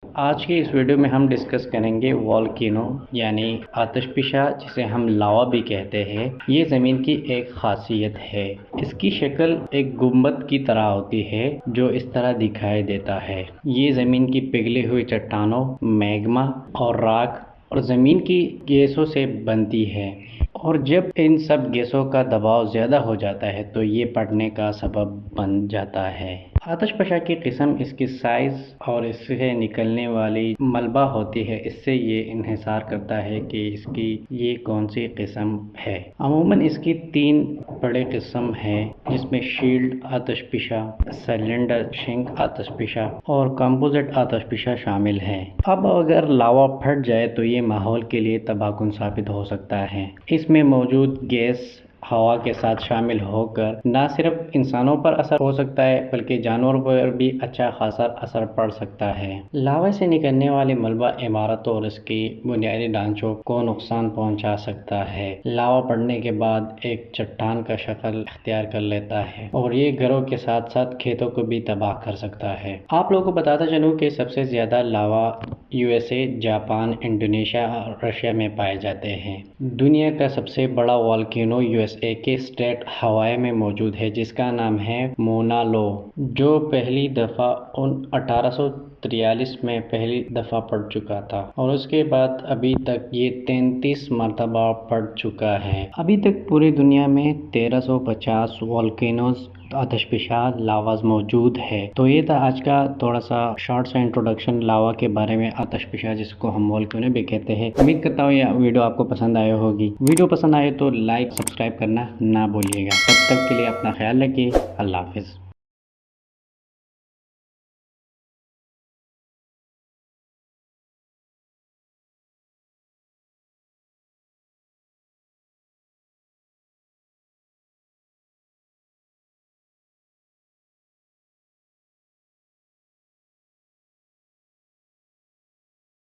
آج کے اس ویڈیو میں ہم ڈسکس کریں گے والکینو یعنی آتش فشاں جسے ہم لاوا بھی کہتے ہیں۔ یہ زمین کی ایک خاصیت ہے۔ اس کی شکل ایک گنبد کی طرح ہوتی ہے جو اس طرح دکھائی دیتا ہے۔ یہ زمین کی پگھلی ہوئی چٹانوں، میگما اور راک اور زمین کی گیسوں سے بنتی ہے، اور جب ان سب گیسوں کا دباؤ زیادہ ہو جاتا ہے تو یہ پھٹنے کا سبب بن جاتا ہے۔ آتش فشاں کی قسم اس کی سائز اور اس سے نکلنے والی ملبہ ہوتی ہے، اس سے یہ انحصار کرتا ہے کہ اس کی یہ کون سی قسم ہے۔ عموماً اس کی 3 بڑے قسم ہیں، جس میں شیلڈ آتش فشاں، سلنڈر شنک آتش فشاں اور کمپوزٹ آتش فشاں شامل ہیں۔ اب اگر لاوا پھٹ جائے تو یہ ماحول کے لیے تباہ کن ثابت ہو سکتا ہے۔ اس میں موجود گیس ہوا کے ساتھ شامل ہو کر نہ صرف انسانوں پر اثر ہو سکتا ہے بلکہ جانوروں پر بھی اچھا خاصا اثر پڑ سکتا ہے۔ لاوا سے نکلنے والی ملبہ عمارتوں اور اس کی بنیادی ڈھانچوں کو نقصان پہنچا سکتا ہے۔ لاوا پڑنے کے بعد ایک چٹان کا شکل اختیار کر لیتا ہے اور یہ گھروں کے ساتھ ساتھ کھیتوں کو بھی تباہ کر سکتا ہے۔ آپ لوگوں کو بتاتا چلوں کہ سب سے زیادہ لاوا USA، جاپان، انڈونیشیا اور رشیا میں پائے جاتے ہیں۔ دنیا کا سب سے بڑا والکینو USA کے اسٹیٹ ہوائی میں موجود ہے، جس کا نام ہے مونا لو، جو پہلی دفعہ 1843 میں پہلی دفعہ پھٹ چکا تھا، اور اس کے بعد ابھی تک یہ 33 مرتبہ پھٹ چکا ہے۔ ابھی تک پوری دنیا میں 1350 والکینوز آتش فشاں لاواز موجود ہے۔ تو یہ تھا آج کا تھوڑا سا شارٹ سا انٹروڈکشن لاوا کے بارے میں، آتش فشاں جس کو ہم والکینو بھی کہتے ہیں۔ امید کرتا ہوں یہ ویڈیو آپ کو پسند آیا ہوگی۔ ویڈیو پسند آئے تو لائک سبسکرائب کرنا نہ بھولیے گا۔ تب تک کے لیے اپنا خیال رکھیے۔ اللہ حافظ۔